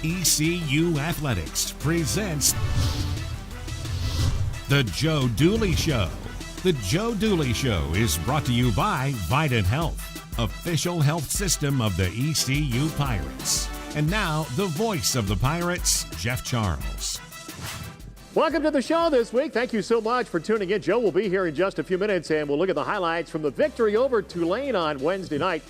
ECU Athletics presents The Joe Dooley Show. The Joe Dooley Show is brought to you by Vidant Health, official health system of the ECU Pirates. And now, the voice of the Pirates, Jeff Charles. Welcome to the show this week. Thank you so much for tuning in. Joe will be here in just a few minutes, and we'll look at the highlights from the victory over Tulane on Wednesday night.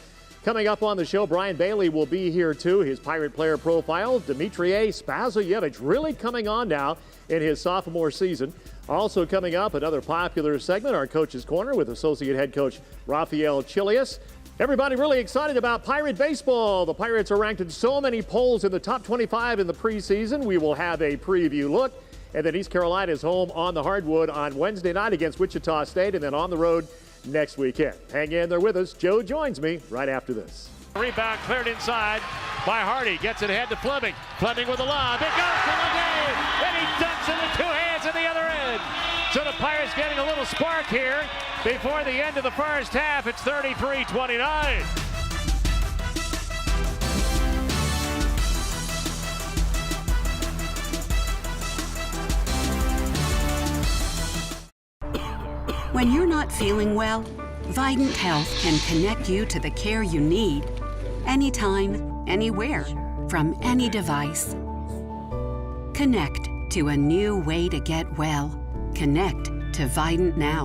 Coming up on the show, Brian Bailey will be here too. His Pirate player profile, Dmitriy Spazojevich, really coming on now in his sophomore season. Also coming up, another popular segment, our Coach's Corner with Associate Head Coach Rafael Chilius. Everybody really excited about Pirate baseball. The Pirates are ranked in so many polls in the top 25 in the preseason. We will have a preview look. And then East Carolina is home on the hardwood on Wednesday night against Wichita State, and then on the road next weekend. Hang in there with us. Joe joins me right after this. Rebound cleared inside by Hardy. Gets it ahead to Fleming. Fleming with a lob. It goes to the game. And he dunks in the two hands at the other end. So the Pirates getting a little spark here before the end of the first half. It's 33-29. When you're not feeling well, Vidant Health can connect you to the care you need anytime, anywhere, from any device. Connect to a new way to get well. Connect to Vidant Now.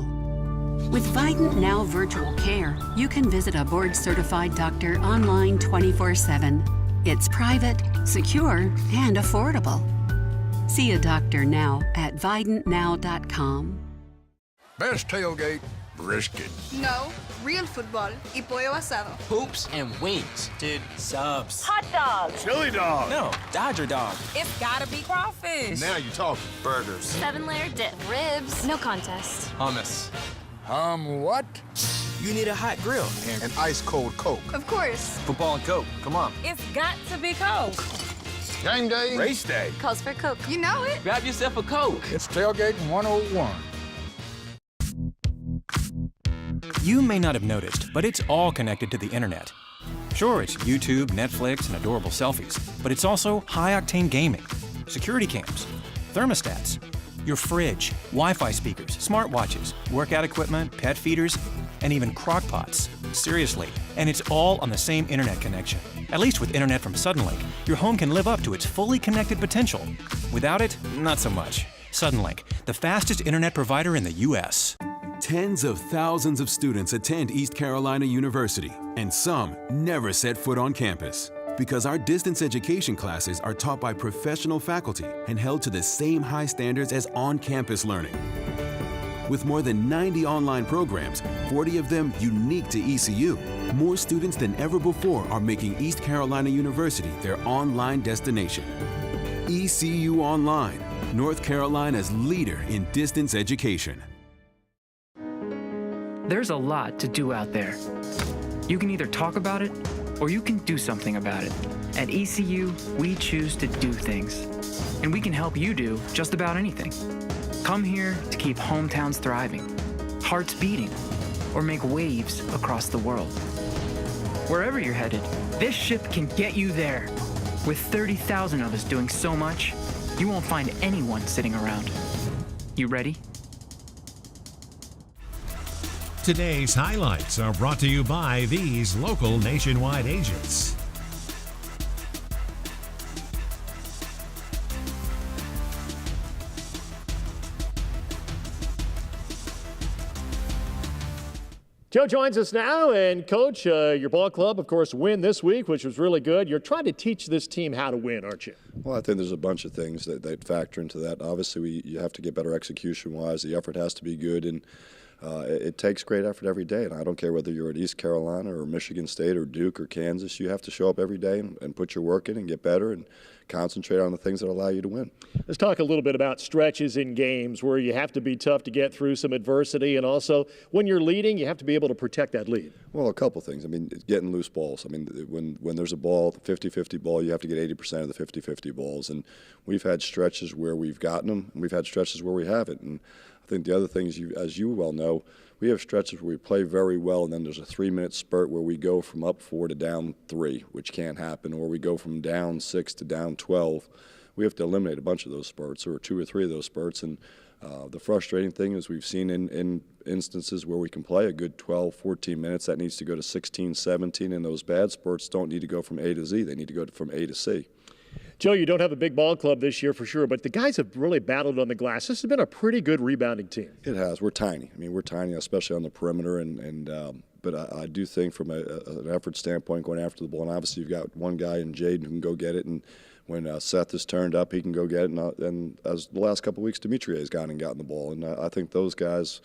With Vidant Now Virtual Care, you can visit a board-certified doctor online 24/7. It's private, secure, and affordable. See a doctor now at vidantnow.com. Best tailgate, brisket. No, real football y pollo asado. Hoops and wings. Dude, subs. Hot dog. Chili dog. No, Dodger dog. It's gotta be crawfish. Now you're talking. Burgers. 7-layer dip. Ribs. No contest. Hummus. What? You need a hot grill. And an ice cold Coke. Of course. Football and Coke. Come on. It's got to be Coke. Game day. Race day. Calls for Coke. You know it. Grab yourself a Coke. It's tailgating 101. You may not have noticed, but it's all connected to the internet. Sure, it's YouTube, Netflix, and adorable selfies, but it's also high-octane gaming, security cams, thermostats, your fridge, Wi-Fi speakers, smartwatches, workout equipment, pet feeders, and even crock-pots. Seriously, and it's all on the same internet connection. At least with internet from Suddenlink, your home can live up to its fully connected potential. Without it, not so much. Suddenlink, the fastest internet provider in the U.S. Tens of thousands of students attend East Carolina University, and some never set foot on campus. Because our distance education classes are taught by professional faculty and held to the same high standards as on-campus learning. With more than 90 online programs, 40 of them unique to ECU, more students than ever before are making East Carolina University their online destination. ECU Online, North Carolina's leader in distance education. There's a lot to do out there. You can either talk about it, or you can do something about it. At ECU, we choose to do things. And we can help you do just about anything. Come here to keep hometowns thriving, hearts beating, or make waves across the world. Wherever you're headed, this ship can get you there. With 30,000 of us doing so much, you won't find anyone sitting around. You ready? Today's highlights are brought to you by these local nationwide agents. Joe joins us now, and Coach, your ball club, of course, win this week, which was really good. You're trying to teach this team how to win, aren't you? Well, I think there's a bunch of things that factor into that. Obviously, you have to get better execution-wise. The effort has to be good, and it takes great effort every day. And I don't care whether you're at East Carolina or Michigan State or Duke or Kansas. You have to show up every day and put your work in and get better and concentrate on the things that allow you to win. Let's talk a little bit about stretches in games where you have to be tough to get through some adversity, and also when you're leading, you have to be able to protect that lead. Well, a couple things. I mean, getting loose balls. I mean, when there's a ball, the 50-50 ball, you have to get 80% of the 50-50 balls. And we've had stretches where we've gotten them, and we've had stretches where we haven't. And I think the other thing is, as you well know, we have stretches where we play very well, and then there's a 3-minute spurt where we go from up 4 to down 3, which can't happen, or we go from down 6 to down 12. We have to eliminate a bunch of those spurts, or 2 or 3 of those spurts. And the frustrating thing is we've seen in instances where we can play a good 12, 14 minutes, that needs to go to 16, 17, and those bad spurts don't need to go from A to Z. They need to go from A to C. Joe, you don't have a big ball club this year for sure, but the guys have really battled on the glass. This has been a pretty good rebounding team. It has. We're tiny. I mean, we're tiny, especially on the perimeter, but I do think from an effort standpoint going after the ball, and obviously you've got one guy in Jaden who can go get it, and when Seth is turned up, he can go get it, and as the last couple of weeks, Dimitri has gone and gotten the ball, and I think those guys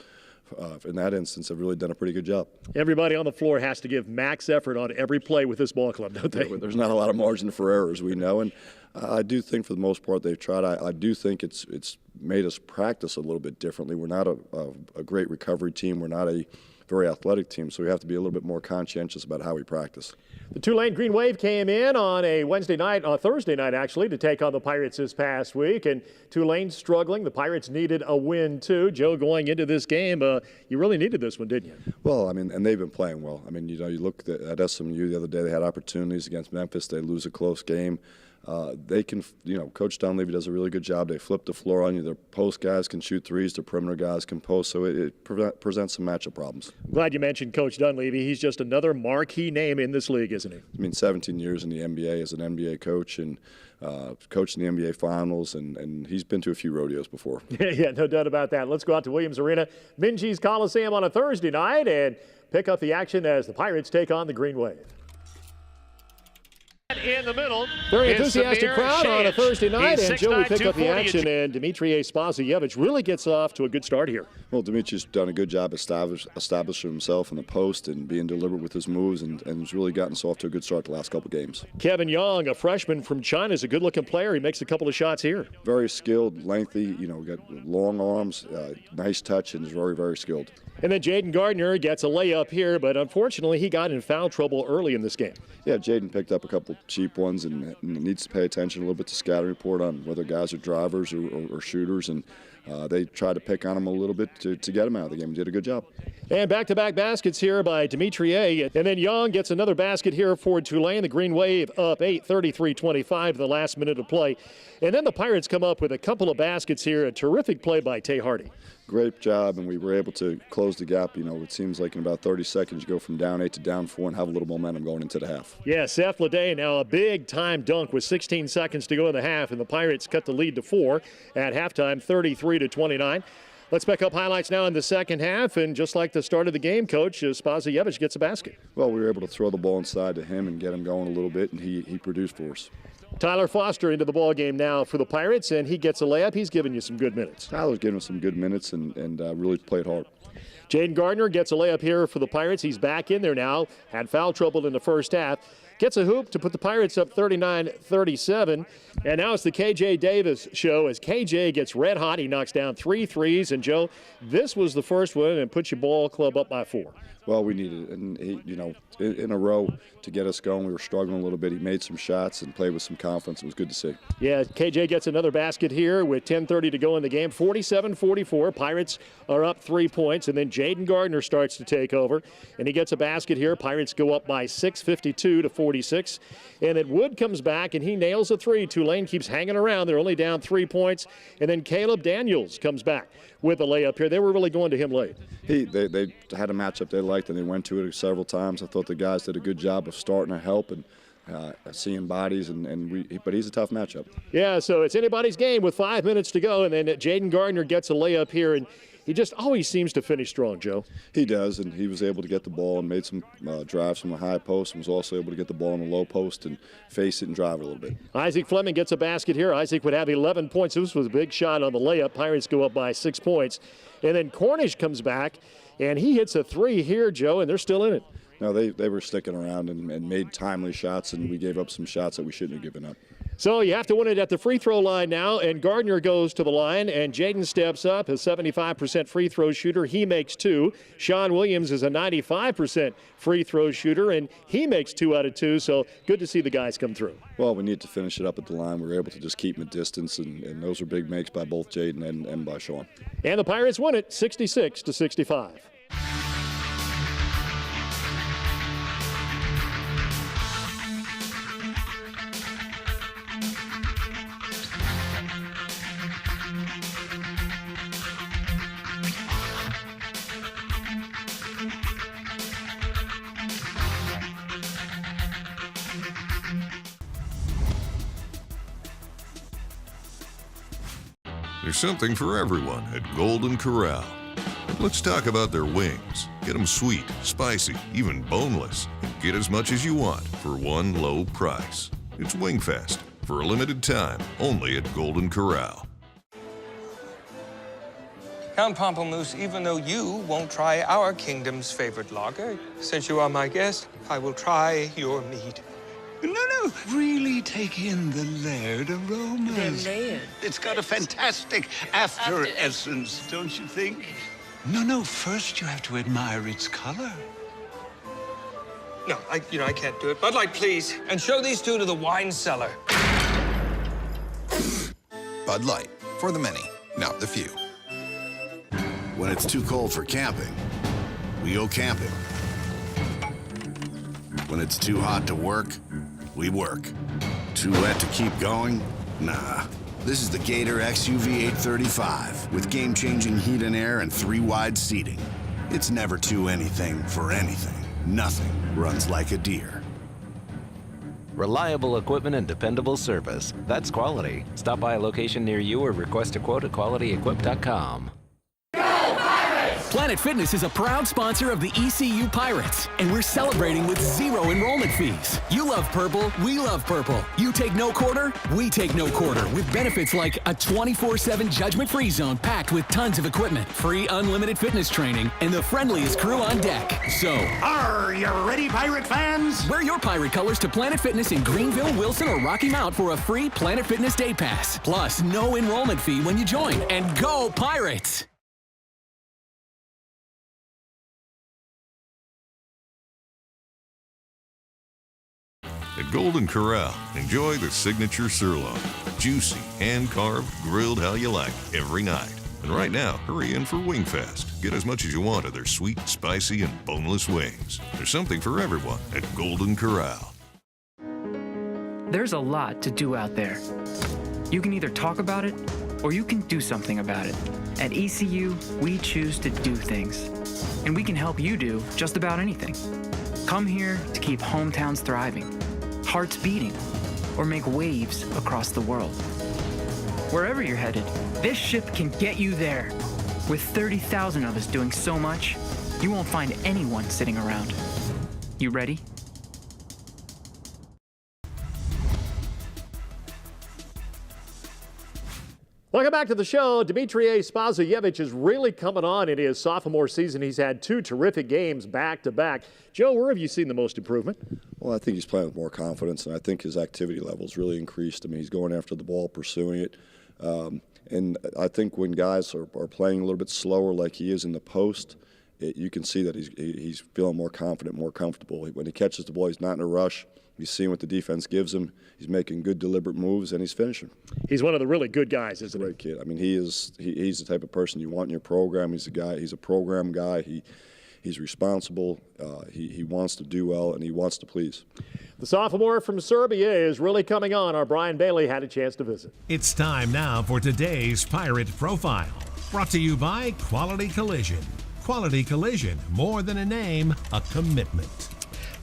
in that instance have really done a pretty good job. Everybody on the floor has to give max effort on every play with this ball club, don't they? There's not a lot of margin for errors, we know, and I do think for the most part they've tried. I do think it's made us practice a little bit differently. We're not a great recovery team. We're not a very athletic team, so we have to be a little bit more conscientious about how we practice. The Tulane Green Wave came in on a Thursday night actually, to take on the Pirates this past week, and Tulane's struggling. The Pirates needed a win too. Joe, going into this game, you really needed this one, didn't you? Well, I mean, and they've been playing well. I mean, you look at SMU the other day, they had opportunities against Memphis. They lose a close game. They can, Coach Dunleavy does a really good job. They flip the floor on you. Their post guys can shoot threes. The perimeter guys can post. So it presents some matchup problems. I'm glad you mentioned Coach Dunleavy. He's just another marquee name in this league, isn't he? I mean, 17 years in the NBA as an NBA coach and coached in the NBA Finals, and he's been to a few rodeos before. Yeah, no doubt about that. Let's go out to Williams Arena, Minji's Coliseum on a Thursday night, and pick up the action as the Pirates take on the Green Wave. In the middle, very enthusiastic crowd on a Thursday night, and Joe, we pick up the 240. action, and Dimitri Spazijevich really gets off to a good start here. Well, Dimitri's done a good job establishing himself in the post and being deliberate with his moves, and has really gotten us off to a good start the last couple games. Kevin Young, a freshman from China, is a good-looking player. He makes a couple of shots here. Very skilled, lengthy, got long arms, nice touch, and is very, very skilled. And then Jaden Gardner gets a layup here, but unfortunately he got in foul trouble early in this game. Yeah, Jaden picked up a couple cheap ones and needs to pay attention a little bit to scouting report on whether guys are drivers or shooters, and they tried to pick on him a little bit to get him out of the game. He did a good job. And back-to-back baskets here by Dimitri. And then Young gets another basket here for Tulane. The Green Wave up 8, 33-25 the last minute of play. And then the Pirates come up with a couple of baskets here. A terrific play by Tay Hardy. Great job, and we were able to close the gap. It seems like in about 30 seconds you go from down 8 to down 4 and have a little momentum going into the half. Yeah, Seth Leday now a big-time dunk with 16 seconds to go in the half, and the Pirates cut the lead to 4 at halftime, 33-29. Let's pick up highlights now in the second half, and just like the start of the game, Coach, Spazijevich gets a basket. Well, we were able to throw the ball inside to him and get him going a little bit, and he produced for us. Tyler Foster into the ball game now for the Pirates, and he gets a layup. He's giving you some good minutes. Tyler's giving us some good minutes and really played hard. Jaden Gardner gets a layup here for the Pirates. He's back in there now. Had foul trouble in the first half. Gets a hoop to put the Pirates up 39-37. And now it's the KJ Davis show as KJ gets red hot. He knocks down 3 threes. And, Joe, this was the first one and puts your ball club up by 4. Well, we needed it. And, in a row to get us going, we were struggling a little bit. He made some shots and played with some confidence. It was good to see. Yeah, KJ gets another basket here with 10:30 to go in the game. 47-44. Pirates are up 3 points. And then Jaden Gardner starts to take over. And he gets a basket here. Pirates go up by 6, 52-46. And then Wood comes back and he nails a 3. Tulane keeps hanging around. They're only down 3 points. And then Caleb Daniels comes back with a layup here. They were really going to him late. They had a matchup they liked, and they went to it several times. I thought the guys did a good job of starting to help and seeing bodies, but he's a tough matchup. Yeah, so it's anybody's game with 5 minutes to go, and then Jaden Gardner gets a layup here, and he just always seems to finish strong, Joe. He does, and he was able to get the ball and made some drives from the high post and was also able to get the ball on the low post and face it and drive it a little bit. Isaac Fleming gets a basket here. Isaac would have 11 points. This was a big shot on the layup. Pirates go up by 6 points. And then Cornish comes back, and he hits a 3 here, Joe, and they're still in it. No, they were sticking around and made timely shots, and we gave up some shots that we shouldn't have given up. So you have to win it at the free throw line now, and Gardner goes to the line, and Jaden steps up, a 75% free throw shooter. He makes 2. Sean Williams is a 95% free throw shooter, and he makes 2 out of 2, so good to see the guys come through. Well, we need to finish it up at the line. We were able to just keep them at distance, and those are big makes by both Jaden and by Sean. And the Pirates win it 66-65. There's something for everyone at Golden Corral. Let's talk about their wings. Get them sweet, spicy, even boneless. Get as much as you want for one low price. It's Wingfest for a limited time, only at Golden Corral. Count Pamplemousse, even though you won't try our kingdom's favorite lager, since you are my guest, I will try your mead. No, really take in the layered aromas. They're layered. It's got a fantastic after essence, don't you think? No, first you have to admire its color. No, I can't do it. Bud Light, please. And show these two to the wine cellar. Bud Light, for the many, not the few. When it's too cold for camping, we go camping. When it's too hot to work, we work. Too wet to keep going? Nah. This is the Gator XUV 835 with game-changing heat and air and 3 wide seating. It's never too anything for anything. Nothing runs like a deer. Reliable equipment and dependable service. That's quality. Stop by a location near you or request a quote at qualityequip.com. Planet Fitness is a proud sponsor of the ECU Pirates, and we're celebrating with 0 enrollment fees. You love purple, we love purple. You take no quarter, we take no quarter, with benefits like a 24/7 judgment-free zone packed with tons of equipment, free unlimited fitness training, and the friendliest crew on deck. So, Are you ready, Pirate fans? wear your pirate colors to Planet Fitness in Greenville, Wilson, or Rocky Mount for a free Planet Fitness Day Pass. Plus, no enrollment fee when you join. And go Pirates! At Golden Corral, enjoy the signature sirloin. Juicy, hand-carved, grilled how you like every night. And right now, hurry in for Wingfest. Get as much as you want of their sweet, spicy, and boneless wings. There's something for everyone at Golden Corral. There's a lot to do out there. You can either talk about it or you can do something about it. At ECU, we choose to do things. And we can help you do just about anything. Come here to keep hometowns thriving, hearts beating, or make waves across the world. Wherever you're headed, this ship can get you there. With 30,000 of us doing so much, you won't find anyone sitting around. You ready? Welcome back to the show. Dimitriy Spazojevich is really coming on in his sophomore season. He's had 2 terrific games back-to-back. Joe, where have you seen the most improvement? Well, I think he's playing with more confidence, and I think his activity level's really increased. I mean, he's going after the ball, pursuing it. And I think when guys are playing a little bit slower like he is in the post, you can see that he's feeling more confident, more comfortable. When he catches the ball, he's not in a rush. He's seeing what the defense gives him. He's making good, deliberate moves, and he's finishing. He's one of the really good guys, isn't he? Great kid. I mean, he's the type of person you want in your program. He's a program guy. He's responsible. He wants to do well, and he wants to please. The sophomore from Serbia is really coming on. Our Brian Bailey had a chance to visit. It's time now for today's Pirate Profile. Brought to you by Quality Collision. Quality Collision, more than a name, a commitment.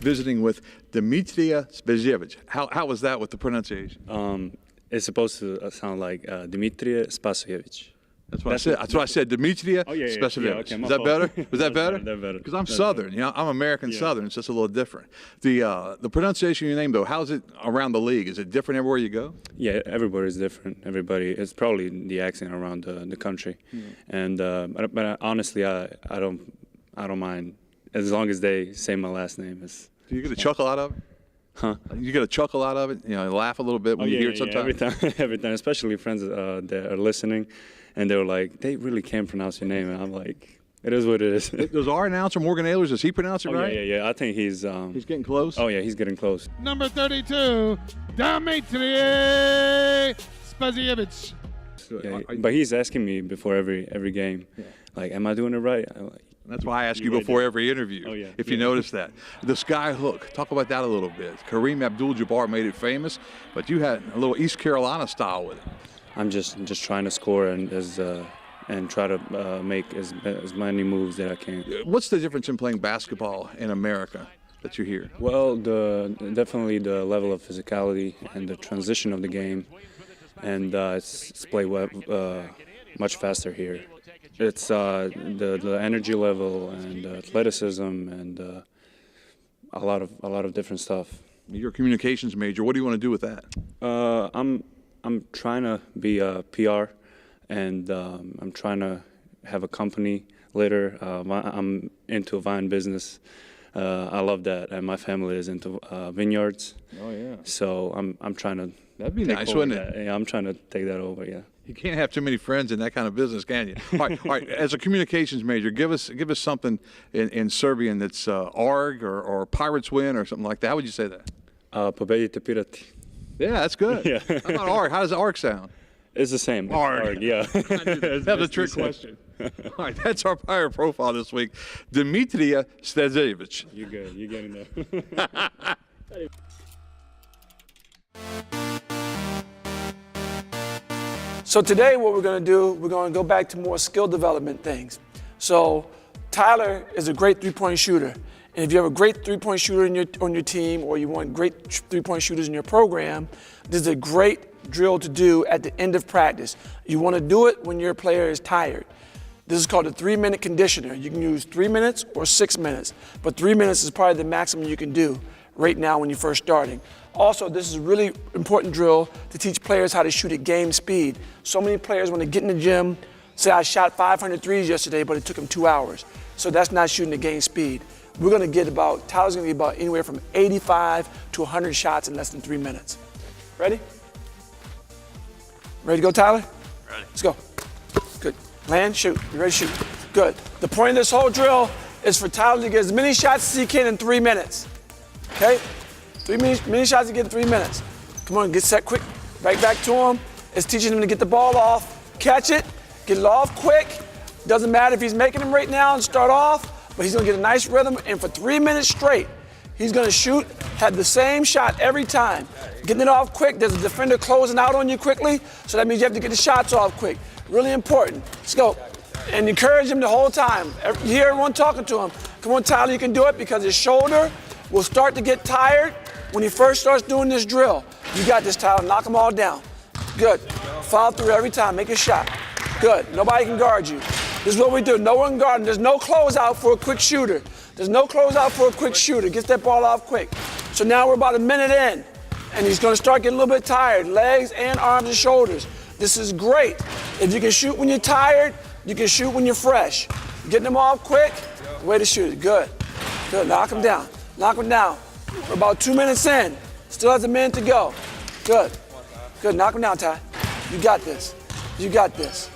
Visiting with Dimitriy Spazojevich. How was that with the pronunciation? It's supposed to sound like Dimitriy Spazojevich. That's what I said. That's what I said. Dimitriy Spazojevich. Yeah, okay, is that better? Was that better? That's better. Because I'm Southern. You know, I'm American Southern. It's just a little different. The pronunciation of your name, though, how's it around the league? Is it different everywhere you go? Yeah, everybody's different. It's probably the accent around the country, and but honestly, I don't mind as long as they say my last name. Do you get a chuckle out of it? Huh? You get a chuckle out of it, you know, laugh a little bit when you hear it sometimes. Every time, especially friends that are listening, and they were like, they really can't pronounce your name, and I'm like, it is what it is. Does our announcer, Morgan Ehlers, does he pronounce it right? Yeah. I think he's getting close? Oh, yeah, he's getting close. Number 32, Dmitry Spazievich. Yeah, but he's asking me before every game, like, am I doing it right? That's why I ask you before every interview, if you notice that. The sky hook, talk about that a little bit. Kareem Abdul-Jabbar made it famous, but you had a little East Carolina style with it. I'm just trying to score and try to make as many moves that I can. What's the difference in playing basketball in America that you hear? Well, definitely the level of physicality and the transition of the game, and it's played much faster here. It's the energy level and athleticism and a lot of different stuff. You're a communications major. What do you want to do with that? I'm trying to be a PR, and I'm trying to have a company later. I'm into vine business. I love that, and my family is into vineyards. Oh yeah. So I'm trying to. That'd be nice, wouldn't it? Yeah, I'm trying to take that over. Yeah. You can't have too many friends in that kind of business, can you? All right. As a communications major, give us something in Serbian that's ARG or Pirates win or something like that. How would you say that? Pobedite pirati. Yeah, that's good. Yeah. How about ARG? How does ARG sound? It's the same. ARG. Yeah. That's a trick question. All right, that's our Pirate profile this week. Dmitry Spazievich. You good. You getting there. So today what we're going to do, we're going to go back to more skill development things. So Tyler is a great three-point shooter. And if you have a great three-point shooter on your team, or you want great three-point shooters in your program, this is a great drill to do at the end of practice. You want to do it when your player is tired. This is called a 3-minute conditioner. You can use 3 minutes or 6 minutes, but 3 minutes is probably the maximum you can do right now when you're first starting. Also, this is a really important drill to teach players how to shoot at game speed. So many players, when they get in the gym, say, I shot 500 threes yesterday, but it took them 2 hours. So that's not shooting at game speed. Tyler's going to get about anywhere from 85 to 100 shots in less than 3 minutes. Ready? Ready to go, Tyler? Ready. Let's go. Good. Land, shoot. You ready to shoot? Good. The point of this whole drill is for Tyler to get as many shots as he can in 3 minutes. Okay? Many shots to get in 3 minutes. Come on, get set quick. Right back to him. It's teaching him to get the ball off, catch it, get it off quick. Doesn't matter if he's making them right now and start off, but he's gonna get a nice rhythm, and for 3 minutes straight, he's gonna shoot, have the same shot every time. Getting it off quick, there's a defender closing out on you quickly, so that means you have to get the shots off quick. Really important. Let's go. And encourage him the whole time. You hear everyone talking to him. Come on, Tyler, you can do it, because his shoulder will start to get tired when he first starts doing this drill. You got this, Tyler. Knock them all down. Good. Follow through every time. Make a shot. Good. Nobody can guard you. This is what we do. No one guarding. There's no closeout for a quick shooter. There's no closeout for a quick shooter. Gets that ball off quick. So now we're about a minute in, and he's going to start getting a little bit tired. Legs and arms and shoulders. This is great. If you can shoot when you're tired, you can shoot when you're fresh. Getting them off quick, way to shoot it. Good. Good. Knock them down. Knock them down. We're about 2 minutes in. Still has a minute to go. Good. Good. Knock him down, Ty. You got this. You got this.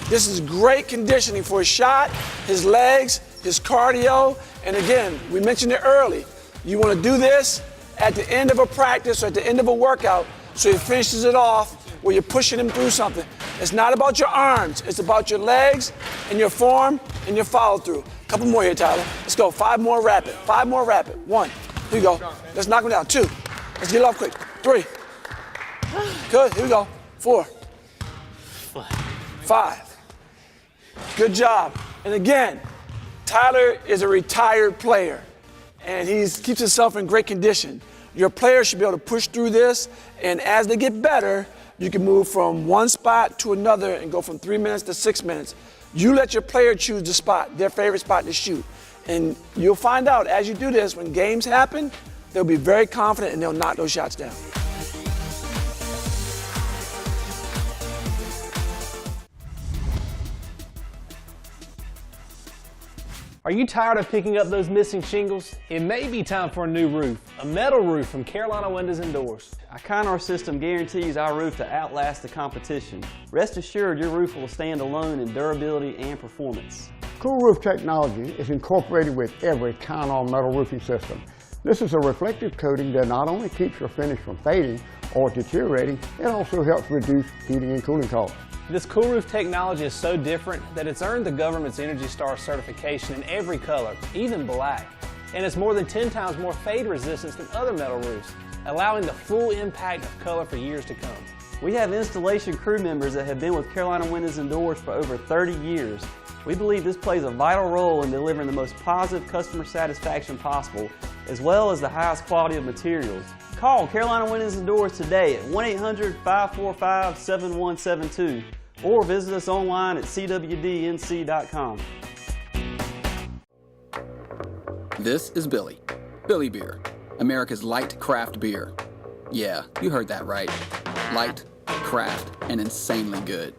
This is great conditioning for his shot, his legs, his cardio. And again, we mentioned it early. You want to do this at the end of a practice or at the end of a workout, so he finishes it off where you're pushing him through something. It's not about your arms. It's about your legs and your form and your follow through. A couple more here, Tyler. Let's go. 5 more rapid. 5 more rapid. 1. Here we go. Let's knock him down. 2. Let's get it off quick. 3. Good. Here we go. 4. 5. Good job. And again, Tyler is a retired player, and he keeps himself in great condition. Your players should be able to push through this, and as they get better, you can move from one spot to another and go from 3 minutes to 6 minutes. You let your player choose the spot, their favorite spot to shoot. And you'll find out as you do this, when games happen, they'll be very confident and they'll knock those shots down. Are you tired of picking up those missing shingles? It may be time for a new roof, a metal roof from Carolina Windows and Doors. Our Conor system guarantees our roof to outlast the competition. Rest assured your roof will stand alone in durability and performance. Cool Roof technology is incorporated with every Conor metal roofing system. This is a reflective coating that not only keeps your finish from fading or deteriorating, it also helps reduce heating and cooling costs. This Cool Roof technology is so different that it's earned the government's Energy Star certification in every color, even black. And it's more than 10 times more fade resistance than other metal roofs, allowing the full impact of color for years to come. We have installation crew members that have been with Carolina Windows and Doors for over 30 years. We believe this plays a vital role in delivering the most positive customer satisfaction possible, as well as the highest quality of materials. Call Carolina Windows and Doors today at 1-800-545-7172 or visit us online at cwdnc.com. This is Billy. Billy Beer, America's light craft beer. Yeah, you heard that right. Light, craft, and insanely good.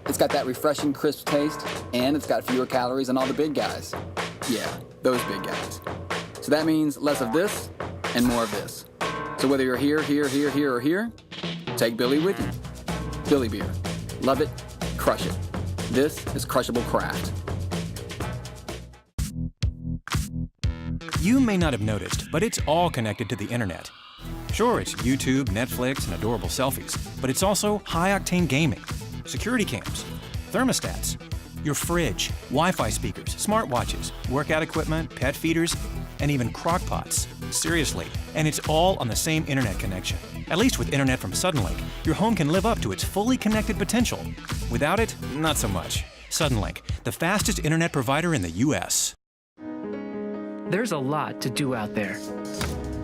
It's got that refreshing, crisp taste, and it's got fewer calories than all the big guys. Yeah, those big guys. So that means less of this and more of this. So whether you're here, or here, take Billy with you. Billy Beer. Love it, crush it. This is crushable craft. You may not have noticed, but it's all connected to the internet. Sure, it's YouTube, Netflix, and adorable selfies, but it's also high-octane gaming, security cams, thermostats, your fridge, Wi-Fi speakers, smartwatches, workout equipment, pet feeders, and even crock pots. Seriously, and it's all on the same internet connection. At least with internet from Suddenlink, your home can live up to its fully connected potential. Without it, not so much. Suddenlink, the fastest internet provider in the U.S. There's a lot to do out there.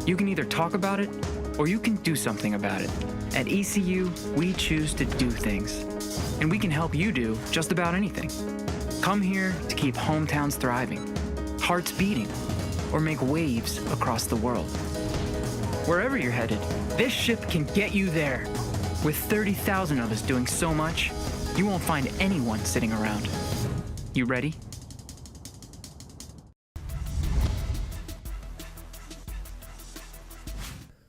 You can either talk about it, or you can do something about it. At ECU, we choose to do things. And we can help you do just about anything. Come here to keep hometowns thriving, hearts beating, or make waves across the world. Wherever you're headed, this ship can get you there. With 30,000 of us doing so much, you won't find anyone sitting around. You ready?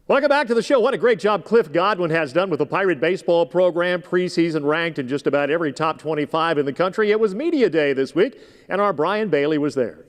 Welcome back to the show. What a great job Cliff Godwin has done with the Pirate baseball program. Preseason ranked in just about every top 25 in the country. It was media day this week, and our Brian Bailey was there.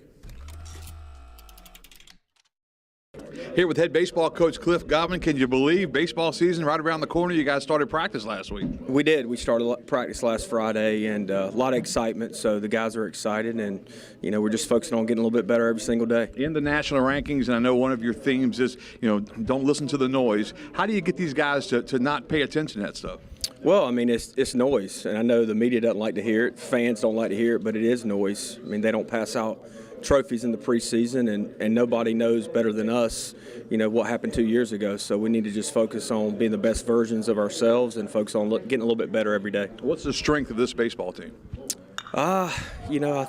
Here with head baseball coach Cliff Godwin. Can you believe baseball season right around the corner? You guys started practice last week. We did. We started practice last Friday, and a lot of excitement. So the guys are excited, and we're just focusing on getting a little bit better every single day. In the national rankings, and I know one of your themes is don't listen to the noise. How do you get these guys to not pay attention to that stuff? Well, I mean, it's noise, and I know the media doesn't like to hear it. Fans don't like to hear it, but it is noise. I mean, they don't pass out trophies in the preseason, and nobody knows better than us, what happened 2 years ago. So we need to just focus on being the best versions of ourselves and focus on getting a little bit better every day. What's the strength of this baseball team? I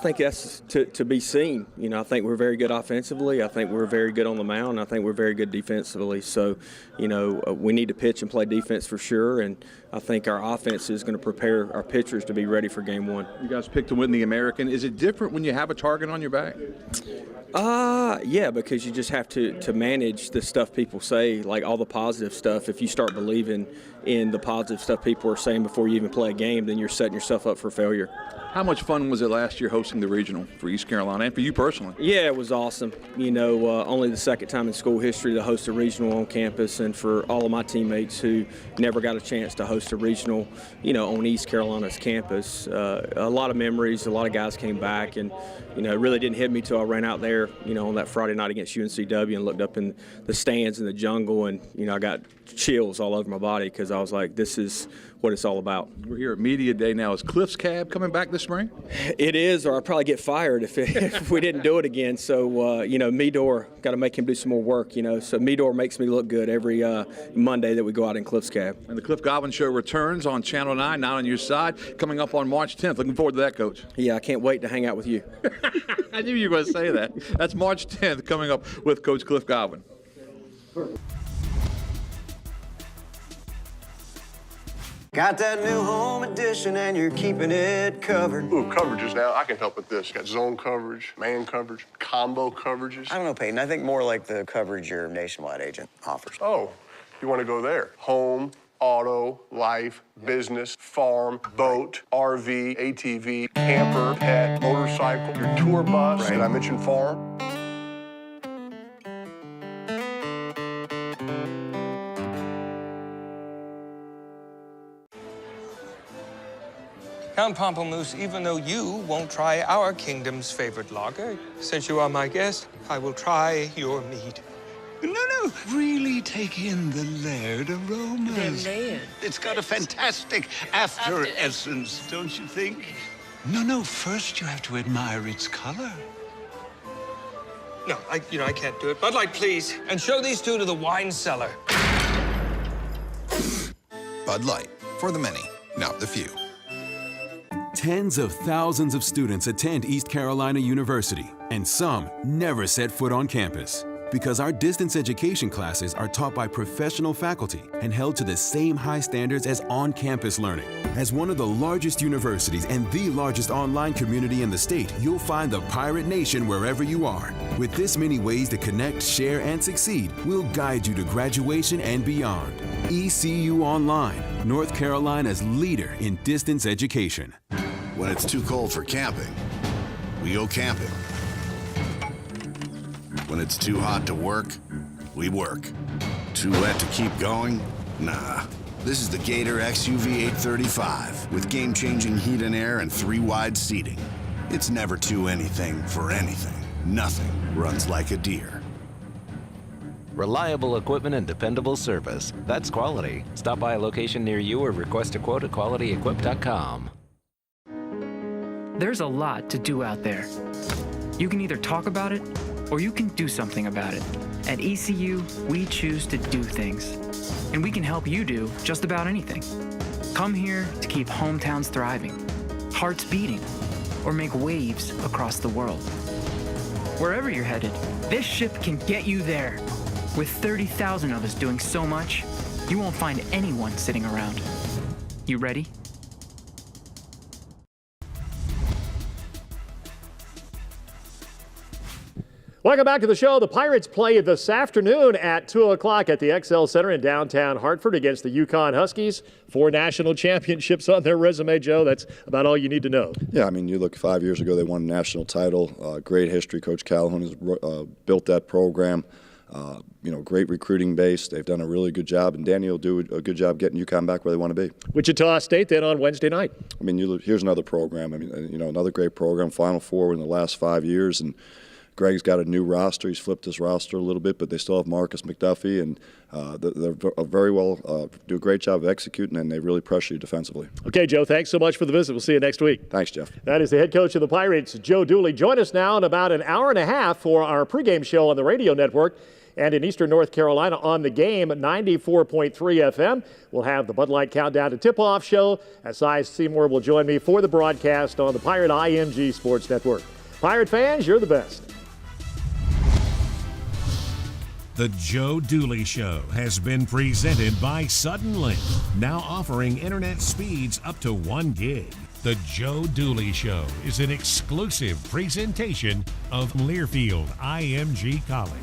think that's to be seen. I think we're very good offensively. I think we're very good on the mound. I think we're very good defensively. So, we need to pitch and play defense for sure. And I think our offense is going to prepare our pitchers to be ready for game one. You guys picked to win the American. Is it different when you have a target on your back? Yeah, because you just have to manage the stuff people say, like all the positive stuff. If you start believing in the positive stuff people are saying before you even play a game, then you're setting yourself up for failure. How much fun was it last year hosting the regional for East Carolina and for you personally? Yeah, it was awesome. Only the second time in school history to host a regional on campus, and for all of my teammates who never got a chance to host a regional, on East Carolina's campus. A lot of memories. A lot of guys came back, and it really didn't hit me till I ran out there, on that Friday night against UNCW and looked up in the stands in the jungle, and I got chills all over my body because I was like, this is what it's all about. We're here at Media Day now. Is Cliff's cab coming back this spring? It is, or I'll probably get fired if we didn't do it again. So, Meador, got to make him do some more work, So Meador makes me look good every Monday that we go out in Cliff's cab. And the Cliff Godwin Show returns on Channel 9, Not on Your Side, coming up on March 10th. Looking forward to that, Coach. Yeah, I can't wait to hang out with you. I knew you were going to say that. That's March 10th, coming up with Coach Cliff Godwin. Got that new home edition and you're keeping it covered. Ooh, coverages now. I can help with this. Got zone coverage, man coverage, combo coverages. I don't know, Peyton. I think more like the coverage your Nationwide agent offers. Oh, you want to go there? Home, auto, life, business, farm, boat, RV, ATV, camper, pet, motorcycle, your tour bus. Did I mention farm? Count Pamplemousse, even though you won't try our kingdom's favorite lager, since you are my guest, I will try your mead. No, really take in the layered aromas. They're layered. It's got a fantastic after essence, don't you think? No, first you have to admire its color. No, I can't do it. Bud Light, please. And show these two to the wine cellar. Bud Light, for the many, not the few. Tens of thousands of students attend East Carolina University, and some never set foot on campus. Because our distance education classes are taught by professional faculty and held to the same high standards as on-campus learning. As one of the largest universities and the largest online community in the state, you'll find the Pirate Nation wherever you are. With this many ways to connect, share, and succeed, we'll guide you to graduation and beyond. ECU Online, North Carolina's leader in distance education. When it's too cold for camping, we go camping. When it's too hot to work, we work. Too wet to keep going? Nah. This is the Gator XUV 835 with game-changing heat and air and 3 wide seating. It's never too anything for anything. Nothing runs like a deer. Reliable equipment and dependable service. That's quality. Stop by a location near you or request a quote at qualityequip.com. There's a lot to do out there. You can either talk about it or you can do something about it. At ECU, we choose to do things. And we can help you do just about anything. Come here to keep hometowns thriving, hearts beating, or make waves across the world. Wherever you're headed, this ship can get you there. With 30,000 of us doing so much, you won't find anyone sitting around. You ready? Welcome back to the show. The Pirates play this afternoon at 2 o'clock at the XL Center in downtown Hartford against the Yukon Huskies. 4 national championships on their resume, Joe. That's about all you need to know. Yeah, I mean, you look 5 years ago, they won a national title. Great history. Coach Calhoun has built that program. Great recruiting base. They've done a really good job, and Danny will do a good job getting UConn back where they want to be. Wichita State then on Wednesday night. I mean, here's another program. I mean, another great program. Final Four in the last 5 years, and Greg's got a new roster. He's flipped his roster a little bit, but they still have Marcus McDuffie, and they're very well, do a great job of executing, and they really pressure you defensively. Okay, Joe, thanks so much for the visit. We'll see you next week. Thanks, Jeff. That is the head coach of the Pirates, Joe Dooley. Join us now in about an hour and a half for our pregame show on the radio network and in Eastern North Carolina on the Game 94.3 FM. We'll have the Bud Light Countdown to Tip-Off show as Cy Seymour will join me for the broadcast on the Pirate IMG Sports Network. Pirate fans, you're the best. The Joe Dooley Show has been presented by Suddenlink, now offering internet speeds up to 1 gig. The Joe Dooley Show is an exclusive presentation of Learfield IMG College.